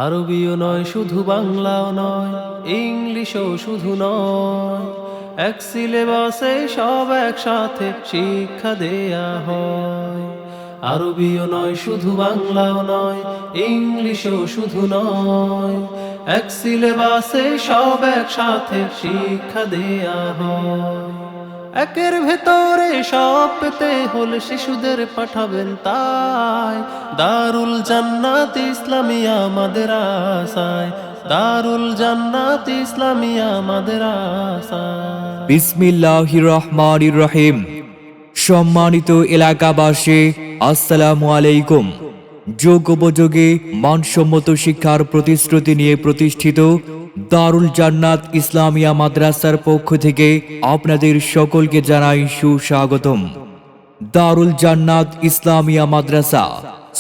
RBO নয় শুধু বাংলাও নয়, ইংলিশও শুধু নয়, এক সিলেবাসে সব একসাথে শিক্ষা দেয়া হয়। আরবিও নয় শুধু বাংলাও নয়, ইংলিশও শুধু নয়, এক সিলেবাসে সব একসাথে শিক্ষা দেয়া হয়। একের ভেতরে সব পেতে হলে শিশুদের পাঠাবেন তাই দারুল জান্নাত ইসলামিয়া মাদ্রাসায়, দারুল জান্নাত ইসলামিয়া মাদ্রাসায়। বিসমিল্লাহির রহমানির রহিম। সম্মানিত এলাকাবাসী, আসসালামু আলাইকুম। যোগ্যোপযোগী মানসম্মত শিক্ষার প্রতিশ্রুতি নিয়ে প্রতিষ্ঠিত দারুল জান্নাত ইসলামিয়া মাদ্রাসার পক্ষ থেকে আপনাদের সকলকে জানাই সুস্বাগতম। দারুল জান্নাত ইসলামিয়া মাদ্রাসা,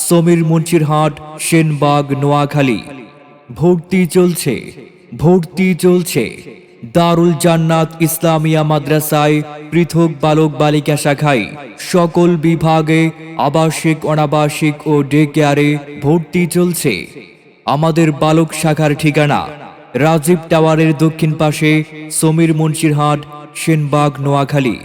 সমীর মুন্সিরহাট, সেনবাগ, নোয়াখালী। ভর্তি চলছে। দারুল জান্নাত ইসলামিয়া মাদ্রাসায় পৃথক বালক বালিকা শাখায় সকল বিভাগে আবাসিক, অনাবাসিক ও ডে কেয়ারে ভর্তি চলছে। আমাদের বালক শাখার ঠিকানা রাজীব টাওয়ারের দক্ষিণ পাশে, সমীর মুন্সিরহাট, সেনবাগ, নোয়াখালী।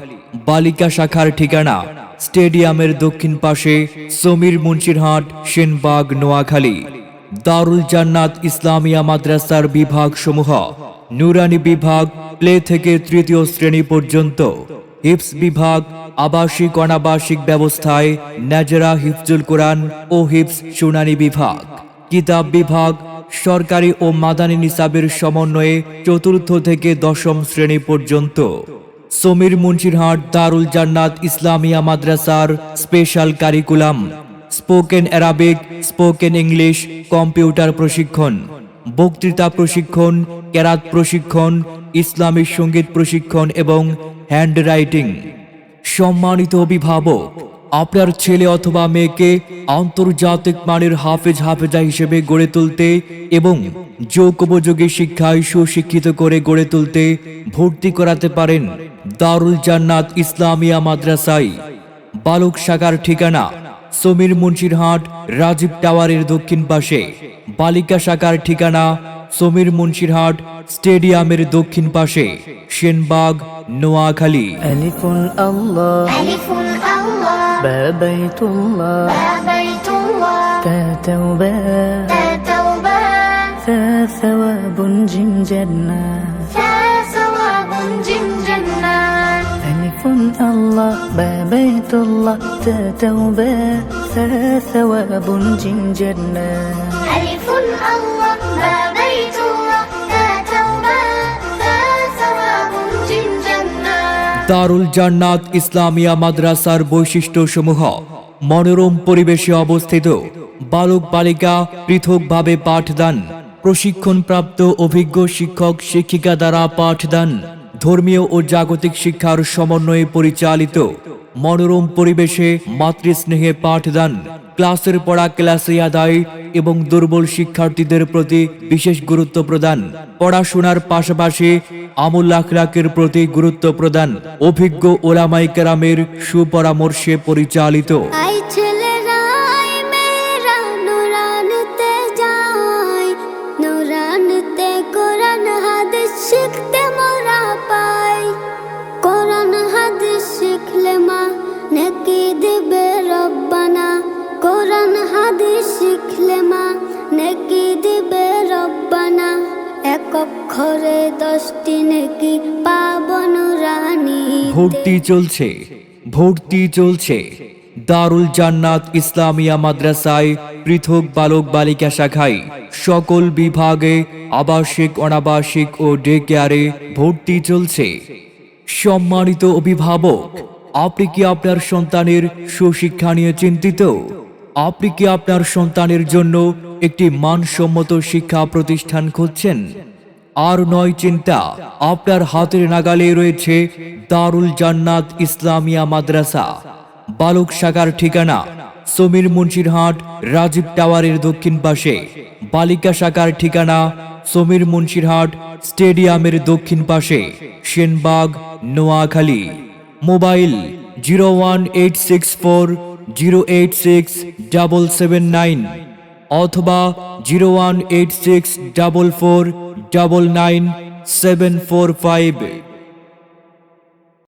বালিকা শাখার ঠিকানা স্টেডিয়ামের দক্ষিণ পাশে, সমীর মুন্সিরহাট, সেনবাগ, নোয়াখালী। দারুল জান্নাত ইসলামিয়া মাদ্রাসার বিভাগ সমূহ: নুরানি বিভাগ প্লে থেকে তৃতীয় শ্রেণী পর্যন্ত, হিফজ বিভাগ আবাসিক অনাবাসিক ব্যবস্থায় নাজরা হিফজুল কোরআন ও হিফজ শুনানি বিভাগ, কিতাব বিভাগ সরকারি ও মাদানী নিসাবের সমন্বয়ে চতুর্থ থেকে দশম শ্রেণী পর্যন্ত। সমীর মুন্সিরহাট দারুল জান্নাত ইসলামিয়া মাদ্রাসার special curriculum: spoken Arabic, spoken English, computer প্রশিক্ষণ, বক্তৃতা প্রশিক্ষণ, কেরাত প্রশিক্ষণ, ইসলামিক সঙ্গীত প্রশিক্ষণ এবং হ্যান্ড রাইটিং। সম্মানিত অভিভাবক, আপনার ছেলে অথবা মেয়েকে আন্তর্জাতিক মানের হাফেজা হিসেবে গড়ে তুলতে এবং যোগ্যোপযোগী শিক্ষায় সুশিক্ষিত করে গড়ে তুলতে ভর্তি করাতে পারেন দারুল জান্নাত ইসলামিয়া মাদ্রাসায়। বালক শাখার ঠিকানা সমীর মুন্সিরহাট, রাজীব টাওয়ারের দক্ষিণ পাশে। বালিকা শাখার ঠিকানা সমীর মুন্সিরহাট, স্টেডিয়ামের দক্ষিণ পাশে, সেনবাগ, নোয়াখালী। আলিফুন আল্লাহ, আলিফুন আল্লাহ, বা বাইতুল্লাহ, বা বাইতুল্লাহ, তা তাওবা, তা তাওবা, ثا ثواب جم جنة. ثا ثواب جم جنة. ألف الله، با بيت الله، ثا توبة، ثا ثواب جم جنة. ألف الله، با بيت الله، ثا توبة، ثا ثواب جم جنة. দারুল জান্নাত ইসলামিয়া মাদ্রাসার বৈশিষ্ট্যসমূহ: মনোরম পরিবেশে অবস্থিত, বালক বালিকা পৃথকভাবে পাঠদান, প্রশিক্ষণপ্রাপ্ত অভিজ্ঞ শিক্ষক শিক্ষিকা দ্বারা পাঠদান, ধর্মীয় ও জাগতিক শিক্ষার সমন্বয়ে পরিচালিত, মনোরম পরিবেশে মাতৃস্নেহে পাঠদান, ক্লাসের পড়া ক্লাসে আদায় এবং দুর্বল শিক্ষার্থীদের প্রতি বিশেষ গুরুত্ব প্রদান, পড়াশোনার পাশাপাশি আমল আখলাকের প্রতি গুরুত্ব প্রদান, অভিজ্ঞ ওলামায়ে কেরামের সুপরামর্শে পরিচালিত। আই ছেলেরা, আই মেয়েরা, নুরানতে যাই, নুরানতে কোরআন হাদিস শিখতে মোরা পাই। কোরআন হাদিস শিখলে মা নেকি দিবে রব্বানা, কোরআন হাদিস শিখলে মা নেকি দিবে রব্বানা। এক অক্ষরে 10টি নেকি পাবো নুরানি। ভর্তি চলছে। দারুল জান্নাত ইসলামিয়া মাদ্রাসায় পৃথক বালক বালিকা শাখায় সকল বিভাগে আবাসিক, অনাবাসিক ও ডে কেয়ারে ভর্তি চলছে। সম্মানিত অভিভাবক, আপনি কি আপনার সন্তানের সুশিক্ষা নিয়ে চিন্তিত? আপনি কি আপনার সন্তানের জন্য একটি মানসম্মত শিক্ষা প্রতিষ্ঠান খুঁজছেন? আর নয় চিন্তা, আপনার হাতের নাগালে রয়েছে দারুল জান্নাত ইসলামিয়া মাদ্রাসা। বালক শাখার ঠিকানা সমীর মুন্সিরহাট, রাজীব টাওয়ারের দক্ষিণ পাশে। বালিকা শাখার ঠিকানা সমীর মুন্সিরহাট, স্টেডিয়ামের দক্ষিণ পাশে, সেনবাগ, নোয়াখালী। মোবাইল 01864 086 779। অথবা 01864499745